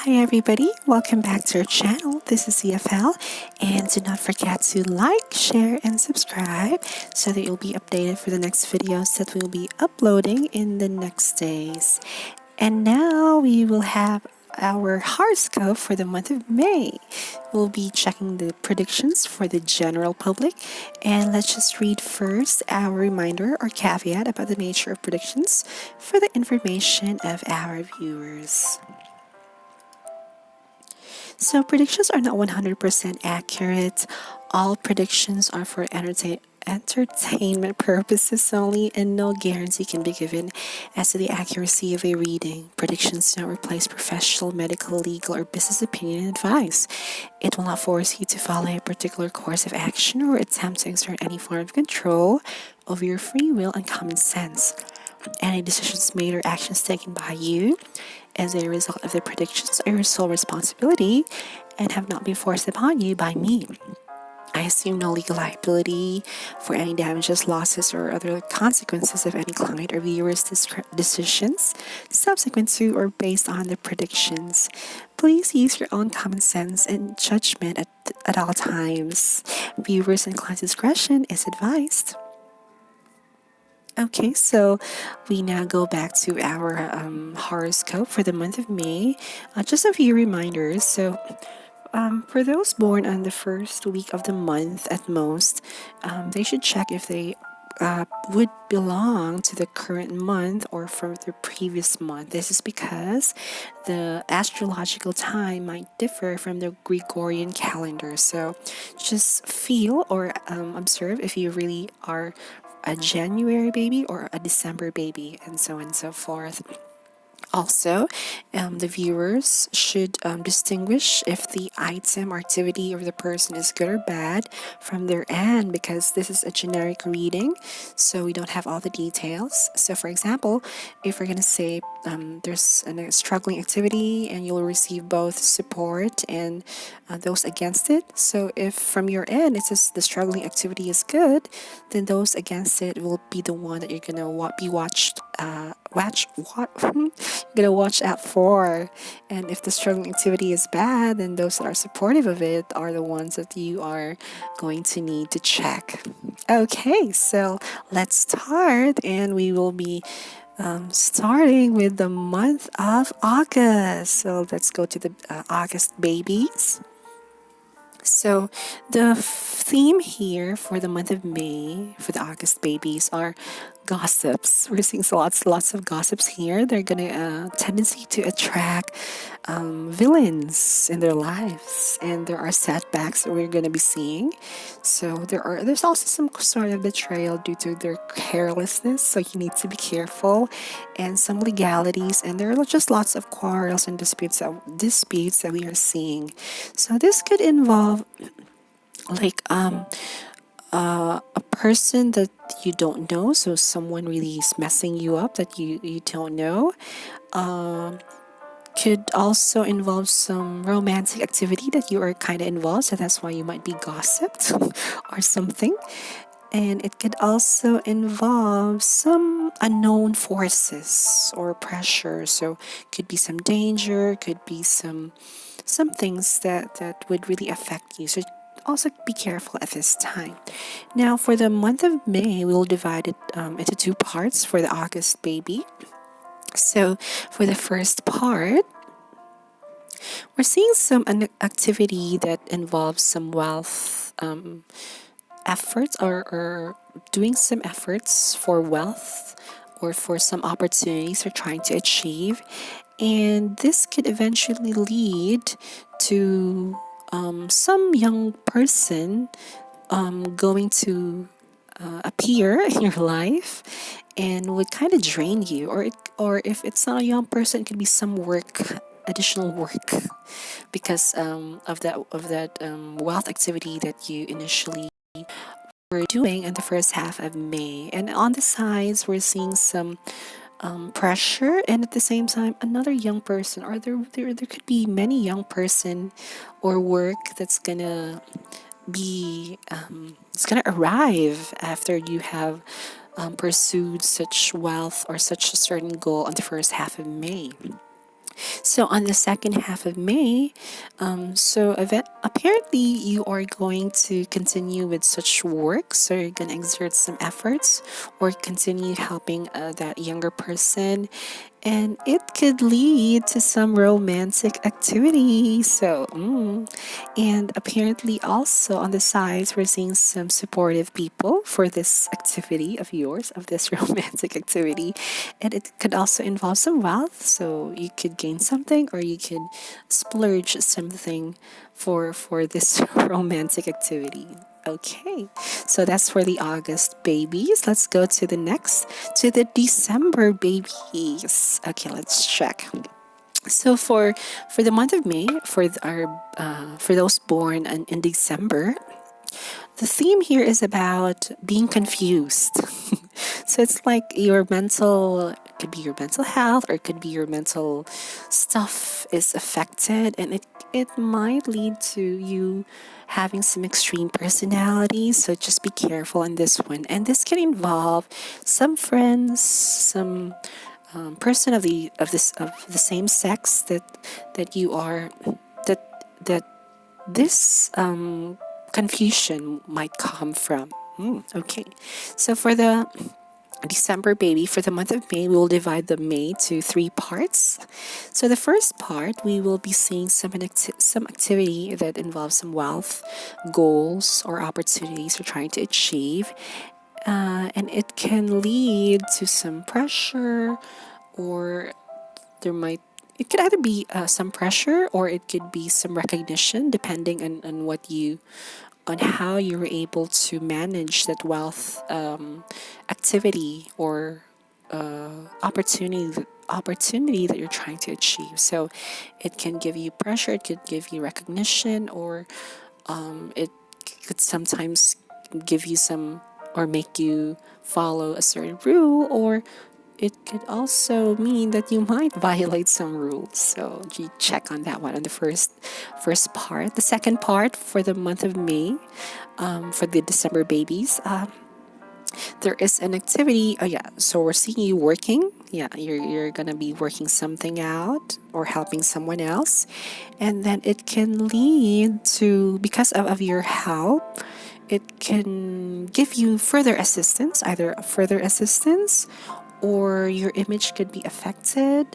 Hi everybody, welcome back to our channel. This is CFL, and do not forget to like, share, and subscribe so that you'll be updated for the next videos that we'll be uploading in the next days. And now we will have our horoscope for the month of May. We'll be checking the predictions for the general public, and let's just read first our reminder or caveat about the nature of predictions for the information of our viewers. So predictions are not 100% accurate. All predictions are for entertainment purposes only, and no guarantee can be given as to the accuracy of a reading. Predictions do not replace professional, medical, legal, or business opinion and advice. It will not force you to follow a particular course of action or attempt to exert any form of control over your free will and common sense. Any decisions made or actions taken by you as a result of the predictions are your sole responsibility and have not been forced upon you by me. I assume no legal liability for any damages, losses, or other consequences of any client or viewer's decisions subsequent to or based on the predictions. Please use your own common sense and judgment at all times. Viewers and client discretion is advised. Okay, so we now go back to our horoscope for the month of May. Just a few reminders. So, for those born on the first week of the month at most, they should check if they would belong to the current month or from the previous month. This is because the astrological time might differ from the Gregorian calendar. So just feel or observe if you really are a January baby or a December baby, and so on and so forth. Also, the viewers should distinguish if the item or activity or the person is good or bad from their end, because this is a generic reading, so we don't have all the details. So, for example, if we're going to say there's a struggling activity and you'll receive both support and those against it. So, if from your end it says the struggling activity is good, then those against it will be the one that you're going to be watched. Gonna watch out for. And if the struggling activity is bad, then those that are supportive of it are the ones that you are going to need to check. Okay, so let's start, and we will be starting with the month of August. So let's go to the August babies. So, the theme here for the month of May for the August babies are gossips. We're seeing lots of gossips here. They're gonna tendency to attract villains in their lives, and there are setbacks that we're gonna be seeing. So there's also some sort of betrayal due to their carelessness. So you need to be careful, and some legalities, and there are just lots of quarrels and disputes that we are seeing. So this could involve like a person that you don't know, so someone really is messing you up that you don't know. Could also involve some romantic activity that you are kind of involved, so that's why you might be gossiped or something. And it could also involve some unknown forces or pressure, so could be some danger, could be some things that would really affect you. So also be careful at this time. Now, for the month of May, we'll divide it into two parts for the August baby. So, for the first part, we're seeing some activity that involves some wealth efforts, or doing some efforts for wealth or for some opportunities you're trying to achieve. And this could eventually lead to some young person going to appear in your life and would kind of drain you, or if it's not a young person, it could be some additional work, because of that wealth activity that you initially were doing in the first half of May. And on the sides, we're seeing some pressure, and at the same time another young person, or there could be many young person or work that's gonna be it's gonna arrive after you have pursued such wealth or such a certain goal on the first half of May. So on the second half of May, apparently you are going to continue with such work. So you're going to exert some efforts or continue helping that younger person. And it could lead to some romantic activity. And apparently also on the sides, we're seeing some supportive people for this activity of yours, of this romantic activity. And it could also involve some wealth. So you could gain something or you could splurge something for this romantic activity. Okay, so that's for the August babies. Let's go to the next, to the December babies. Okay, let's check. So for the month of May, for those born in December, the theme here is about being confused. So it's like your mental, it could be your mental health or it could be your mental stuff is affected, and it might lead to you having some extreme personality. So just be careful on this one. And this can involve some friends, some person of the same sex that you are that that this confusion might come from. Okay, so for the December baby, for the month of May, we will divide the May to three parts. So the first part, we will be seeing some activity that involves some wealth, goals, or opportunities you're trying to achieve. And it can lead to some pressure, or there might it could either be some pressure or it could be some recognition depending on what you on how you were able to manage that wealth activity or opportunity that you're trying to achieve. So it can give you pressure, it could give you recognition, or it could sometimes give you some or make you follow a certain rule, or it could also mean that you might violate some rules. So you check on that one on the first part. The second part for the month of May, for the December babies, there is an activity. Oh yeah, so we're seeing you working. Yeah, you're gonna be working something out or helping someone else, and then it can lead to, because of your help, it can give you further assistance, either further assistance or your image could be affected.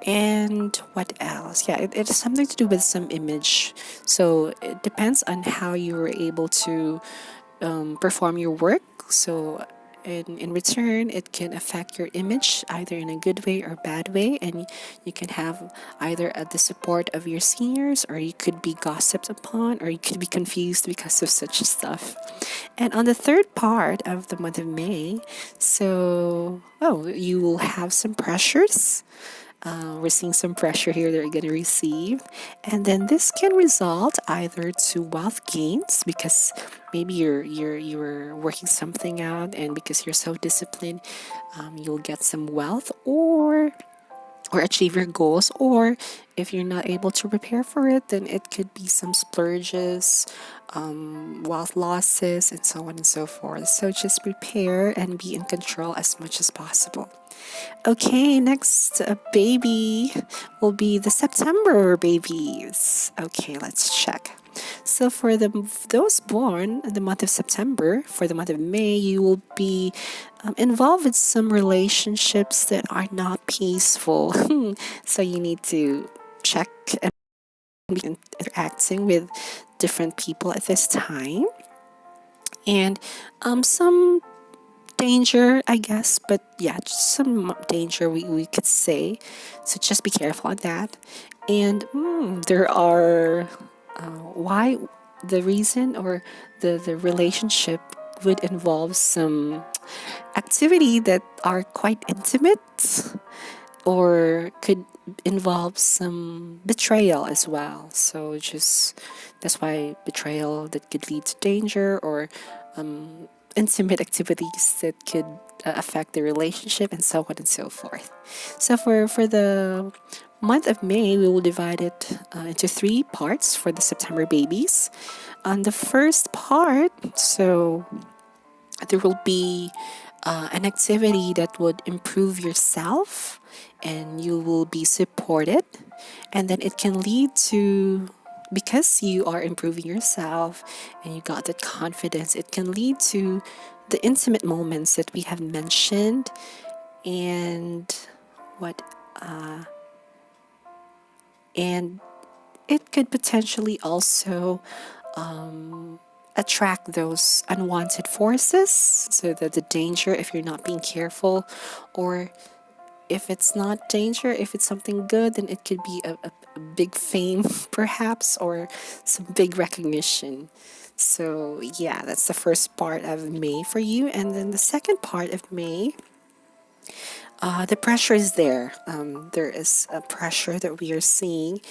And what else? Yeah, it is something to do with some image. So it depends on how you were able to perform your work. So in return, it can affect your image either in a good way or bad way. And you can have either the support of your seniors, or you could be gossiped upon, or you could be confused because of such stuff. And on the third part of the month of May, you will have some pressures. We're seeing some pressure here that you're going to receive. And then this can result either to wealth gains, because maybe you're working something out, and because you're so disciplined, you'll get some wealth, or achieve your goals. Or if you're not able to prepare for it, then it could be some splurges, wealth losses, and so on and so forth. So just prepare and be in control as much as possible. Okay, next baby will be the September babies. Okay, let's check. So for those born in the month of September, for the month of May, you will be involved with some relationships that are not peaceful. So you need to check and be interacting with different people at this time. And some danger, I guess, but yeah, just some danger we could say. So just be careful on that. And there are why the reason or the relationship would involve some activity that are quite intimate, or could involve some betrayal as well. So just that's why betrayal that could lead to danger, or intimate activities that could affect the relationship, and so on and so forth. So for the month of May, we will divide it into three parts for the September babies. On the first part, so there will be an activity that would improve yourself and you will be supported. And then it can lead to, because you are improving yourself and you got that confidence, it can lead to the intimate moments that we have mentioned. And what and it could potentially also attract those unwanted forces, so that the danger, if you're not being careful, or if it's not danger, if it's something good, then it could be a big fame perhaps, or some big recognition. So yeah, that's the first part of May for you. And then the second part of May, the pressure is there. There is a pressure that we are seeing.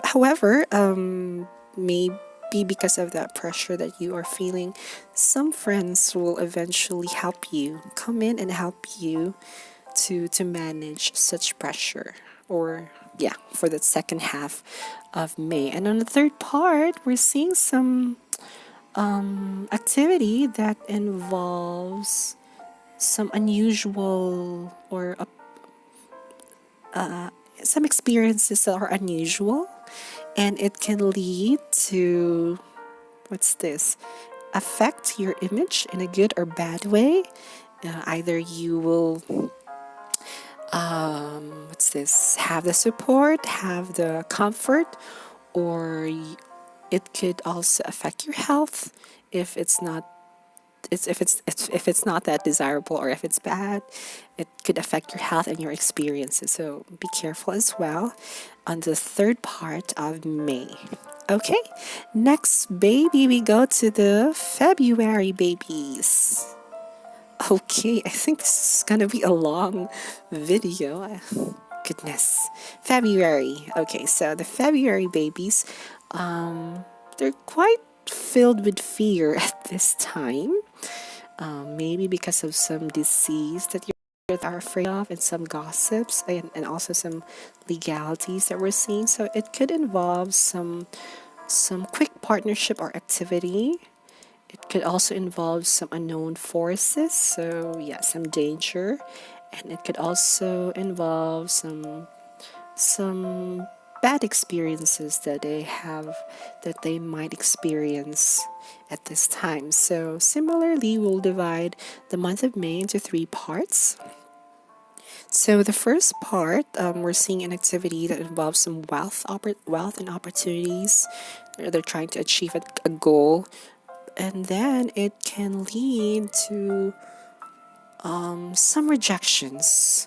However, maybe because of that pressure that you are feeling, some friends will eventually help you, come in and help you to manage such pressure. Or yeah, for the second half of May. And on the third part, we're seeing some activity that involves some unusual, or some experiences that are unusual, and it can lead to, what's this, affect your image in a good or bad way. Either you will, what's this, have the support, have the comfort, or it could also affect your health if it's not, if it's not that desirable, or if it's bad, it could affect your health and your experiences. So be careful as well on the third part of May. Okay, next baby, we go to the February babies. Okay, I think this is gonna be a long video. Goodness. February. Okay, so the February babies, they're quite filled with fear at this time. Maybe because of some disease that you are afraid of, and some gossips, and also some legalities that we're seeing. So it could involve some quick partnership or activity. It could also involve some unknown forces, so yeah, some danger. And it could also involve some bad experiences that they might experience at this time. So similarly, we'll divide the month of May into three parts. So the first part, we're seeing an activity that involves some wealth and opportunities. They're trying to achieve a goal, and then it can lead to some rejections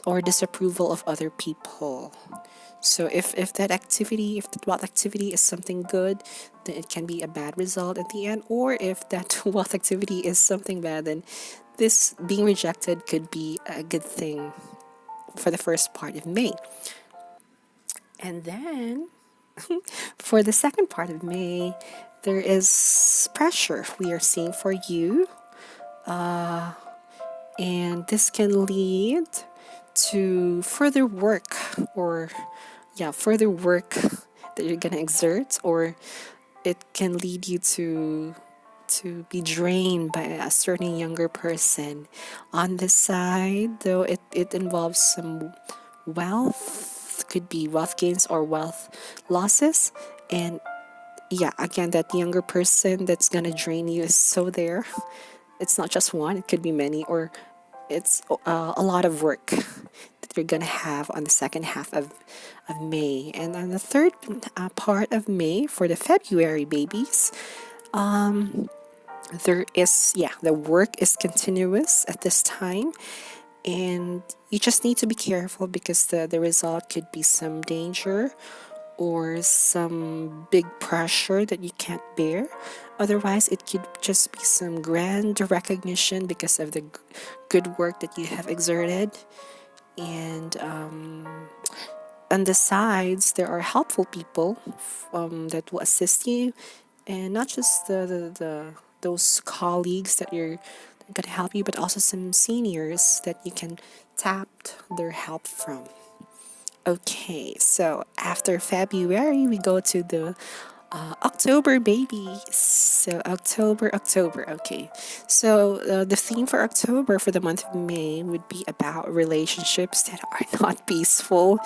or disapproval of other people. So if that activity, if that wealth activity is something good, then it can be a bad result at the end. Or if that wealth activity is something bad, then this being rejected could be a good thing for the first part of May. And then for the second part of May, there is pressure we are seeing for you. And this can lead to further work, or yeah, further work that you're gonna exert, or it can lead you to be drained by a certain younger person. On this side, though, it involves some wealth, could be wealth gains or wealth losses. And yeah, again, that younger person that's gonna drain you is so there. It's not just one, it could be many, or it's a lot of work that you're gonna have on the second half of May. And on the third part of May, for the February babies, there is, yeah, the work is continuous at this time, and you just need to be careful because the result could be some danger or some big pressure that you can't bear. Otherwise, it could just be some grand recognition because of the good work that you have exerted. And on the sides, there are helpful people that will assist you, and not just the those colleagues that you're going to help you, but also some seniors that you can tap their help from. Okay, so after February, we go to the October babies. So October. Okay. So the theme for October for the month of May would be about relationships that are not peaceful,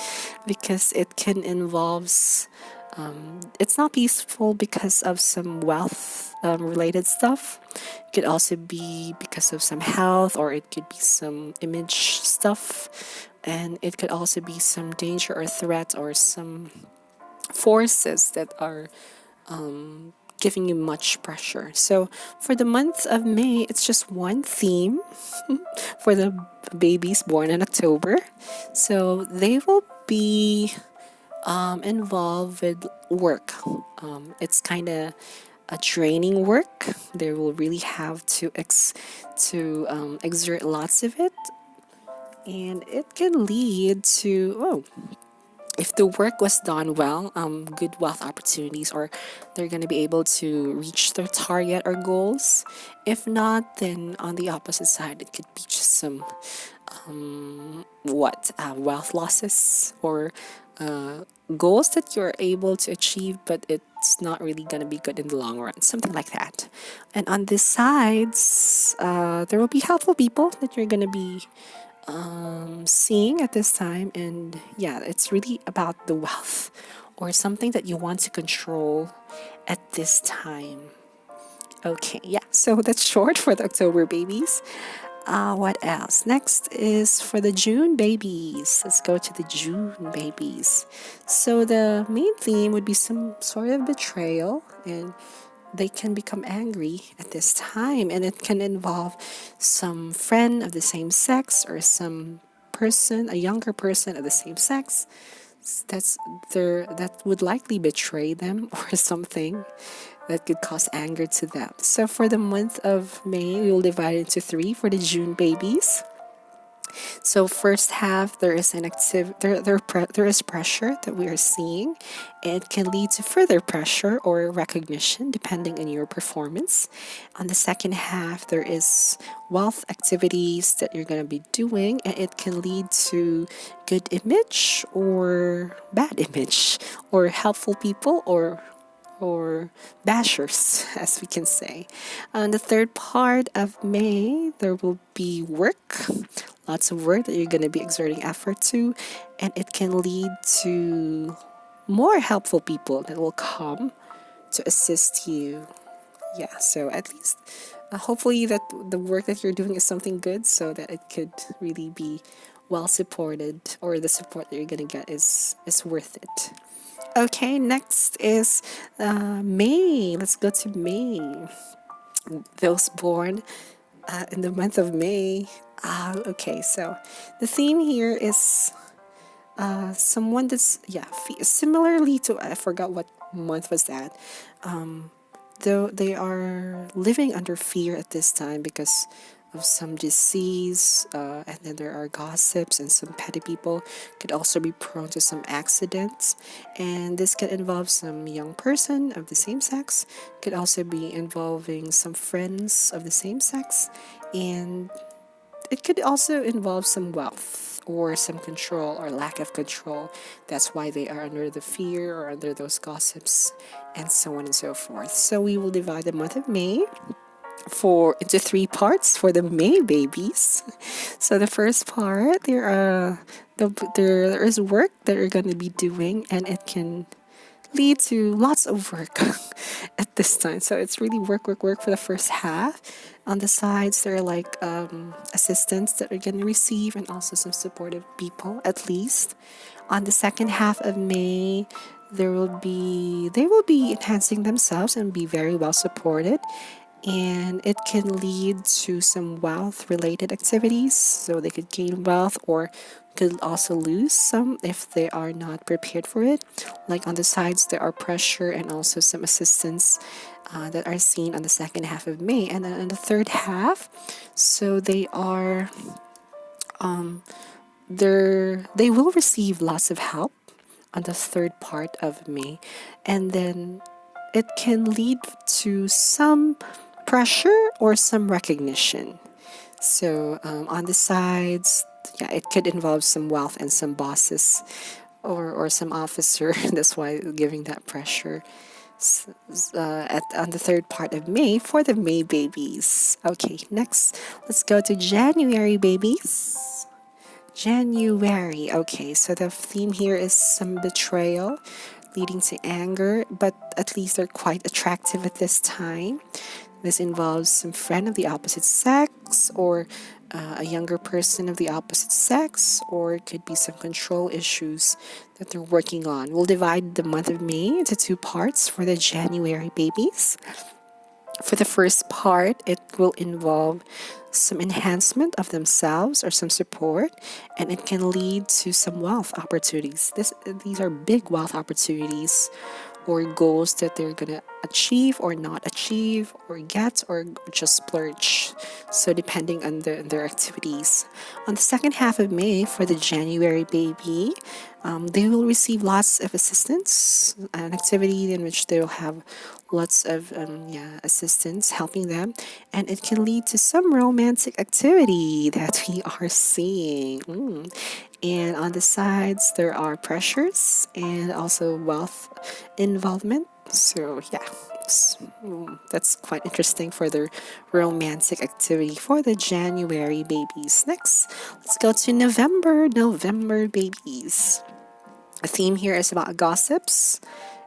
because it can involve. It's not peaceful because of some wealth related stuff. It could also be because of some health, or it could be some image stuff, and it could also be some danger or threat or some forces that are giving you much pressure. So for the month of May, it's just one theme for the babies born in October. So they will be involved with work. It's kind of a draining work. They will really have to exert lots of it, and it can lead to if the work was done well, good wealth opportunities, or they're going to be able to reach their target or goals. If not, then on the opposite side, it could be just some wealth losses, or goals that you're able to achieve, but it's not really going to be good in the long run, something like that. And on the sides, there will be helpful people that you're going to be seeing at this time. And yeah, it's really about the wealth or something that you want to control at this time. Okay, yeah, so that's short for the October babies. What else? Next is for the June babies. Let's go to the June babies. So the main theme would be some sort of betrayal, and they can become angry at this time, and it can involve some friend of the same sex, or some person, a younger person of the same sex, that's that would likely betray them or something that could cause anger to them. So for the month of May, we will divide into three for the June babies. So first half, there is an there is pressure that we are seeing. It can lead to further pressure or recognition depending on your performance. On the second half, there is wealth activities that you're going to be doing, and it can lead to good image or bad image, or helpful people, or bashers, as we can say. On the third part of May, there will be work, lots of work that you're going to be exerting effort to, and it can lead to more helpful people that will come to assist you. Yeah, so at least hopefully that the work that you're doing is something good, so that it could really be well supported, or the support that you're going to get is worth it. Okay, next is May. Let's go to May. Those born in the month of May. Okay, so the theme here is someone that's, yeah, similarly to, I forgot what month was that. Though they are living under fear at this time because of some disease, and then there are gossips, and some petty people could also be prone to some accidents, and this could involve some young person of the same sex, could also be involving some friends of the same sex, and it could also involve some wealth or some control or lack of control. That's why they are under the fear or under those gossips, and so on and so forth. So we will divide the month of May into three parts for the May babies. So the first part, there is work that you're going to be doing, and it can lead to lots of work at this time. So it's really work, work, work for the first half. On the sides, there are like assistants that are going to receive, and also some supportive people at least. On the second half of May, they will be enhancing themselves and be very well supported, and it can lead to some wealth related activities, so they could gain wealth or could also lose some if they are not prepared for it. Like on the sides, there are pressure and also some assistance that are seen on the second half of May. And then in the third half, so they will receive lots of help on the third part of May, and then it can lead to some pressure or some recognition. So on the sides, yeah, it could involve some wealth and some bosses, or some officer. That's why giving that pressure. on the third part of May for the May babies. Okay, next, let's go to January babies. January. Okay, so the theme here is some betrayal leading to anger, but at least they're quite attractive at this time. This involves some friend of the opposite sex or a younger person of the opposite sex, or it could be some control issues that they're working on. We'll divide the month of May into two parts for the January babies. For the first part, it will involve some enhancement of themselves or some support, and it can lead to some wealth opportunities. These are big wealth opportunities or goals that they're gonna achieve or not achieve or get or just splurge. So depending on their activities. On the second half of May for the January baby, they will receive lots of assistance, an activity in which they will have lots of assistance helping them, and it can lead to some romantic activity that we are seeing. And on the sides, there are pressures and also wealth involvement. So, yeah, that's quite interesting for the romantic activity for the January babies. Next, let's go to November. November babies. The theme here is about gossips,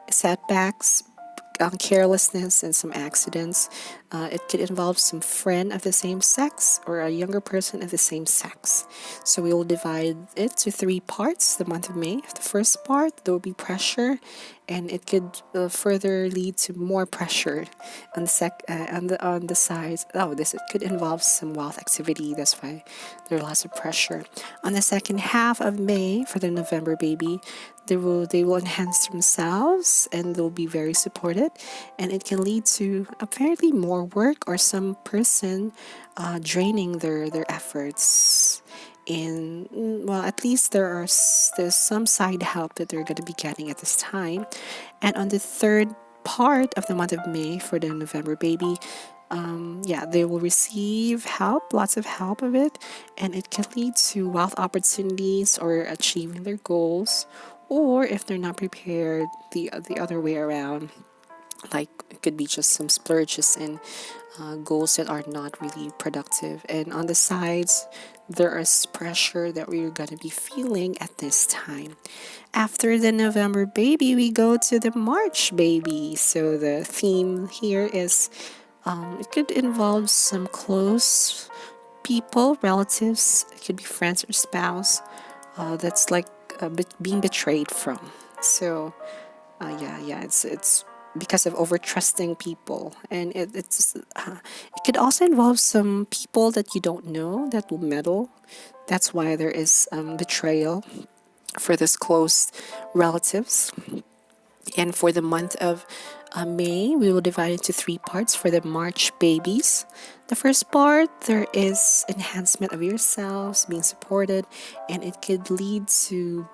setbacks, carelessness, and some accidents. It could involve some friend of the same sex or a younger person of the same sex. So we will divide it to three parts the month of May. The first part, there will be pressure, and it could further lead to more pressure on the sides. Oh, this it could involve some wealth activity. That's why there are lots of pressure. On the second half of May for the November baby, they will enhance themselves and they'll be very supported, and it can lead to apparently more work or some person draining their efforts. And well, at least there's some side help that they're going to be getting at this time. And on the third part of the month of May for the November baby, they will receive help, lots of help of it, and it can lead to wealth opportunities or achieving their goals, or if they're not prepared, the other way around. Like it could be just some splurges and goals that are not really productive. And on the sides, there is pressure that we're going to be feeling at this time. After the November baby, we go to the March baby. So the theme here is it could involve some close people, relatives, it could be friends or spouse that's like being betrayed from. So it's because of over trusting people, and it could also involve some people that you don't know that will meddle. That's why there is betrayal for this close relatives. And for the month of May, we will divide into three parts for the March babies. The first part, there is enhancement of yourselves, being supported, and it could lead to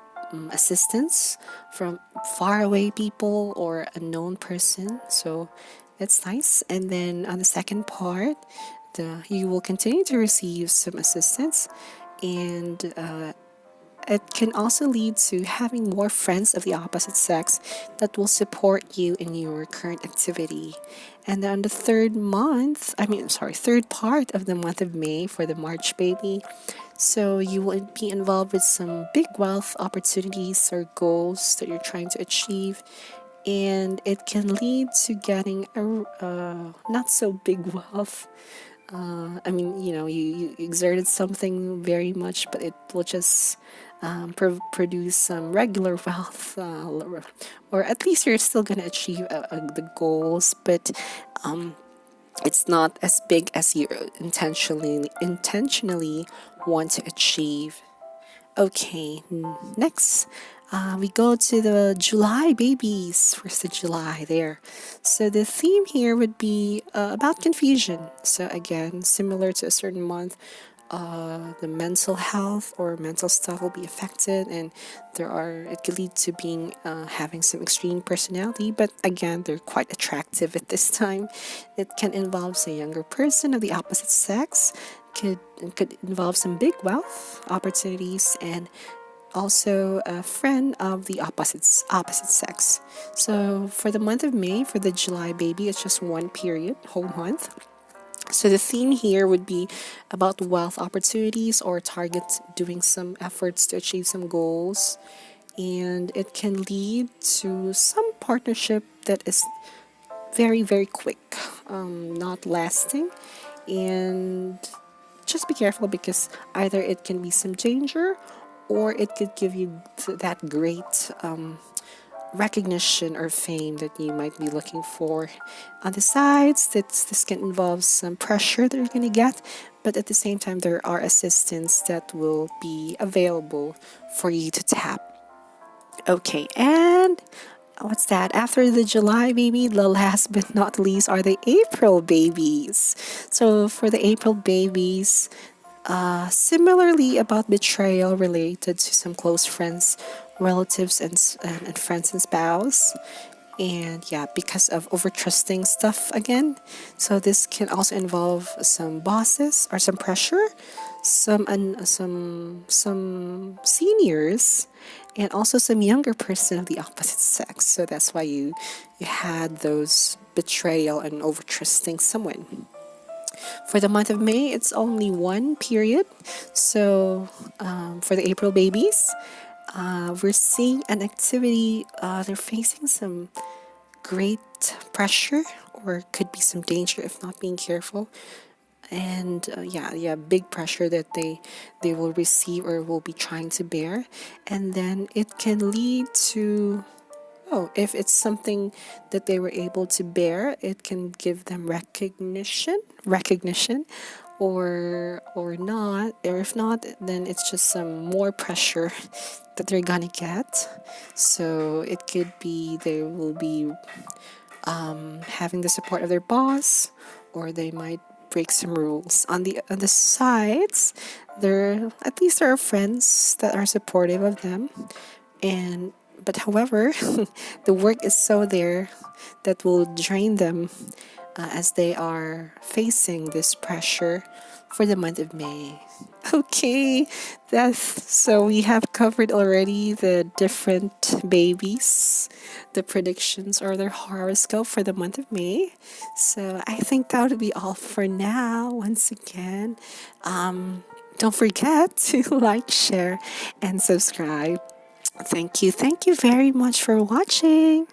assistance from faraway people or a known person. So that's nice. And then on the second part, you will continue to receive some assistance, and it can also lead to having more friends of the opposite sex that will support you in your current activity. And then the third part of the month of May for the March baby. So you will be involved with some big wealth opportunities or goals that you're trying to achieve. And it can lead to getting a not so big wealth. You exerted something very much, but it will just produce some regular wealth, or at least you're still going to achieve the goals, but it's not as big as you intentionally want to achieve. Okay, next. We go to the July babies. First of July there. So the theme here would be about confusion. So again, similar to a certain month, the mental health or mental stuff will be affected, and it could lead to being having some extreme personality, but again they're quite attractive at this time. It can involve a younger person of the opposite sex, could involve some big wealth opportunities, and also a friend of the opposite sex. So for the month of May, for the July baby, it's just one period, whole month. So the theme here would be about wealth opportunities or targets doing some efforts to achieve some goals. And it can lead to some partnership that is very, very quick, not lasting. And just be careful because either it can be some danger or it could give you that great recognition or fame that you might be looking for. On the sides, this can involve some pressure that you're going to get, but at the same time, there are assistants that will be available for you to tap. Okay, and what's that? After the July baby, the last but not least are the April babies. So for the April babies, similarly about betrayal related to some close friends, relatives, and friends and spouse. And yeah, because of overtrusting stuff again. So this can also involve some bosses or some pressure, some seniors, and also some younger person of the opposite sex. So that's why you had those betrayal and overtrusting someone. For the month of May, it's only one period. So for the April babies, we're seeing an activity. They're facing some great pressure or could be some danger if not being careful. And yeah, big pressure that they will receive or will be trying to bear, and then it can lead to, oh, if it's something that they were able to bear, it can give them recognition, or not, or if not, then it's just some more pressure that they're gonna get. So it could be they will be having the support of their boss, or they might break some rules. On the sides, there at least there are friends that are supportive of them, and but however, the work is so there that will drain them as they are facing this pressure for the month of May. Okay, that's so we have covered already the different babies, the predictions or their horoscope for the month of May. So I think that would be all for now. Once again, don't forget to like, share, and subscribe. Thank you very much for watching.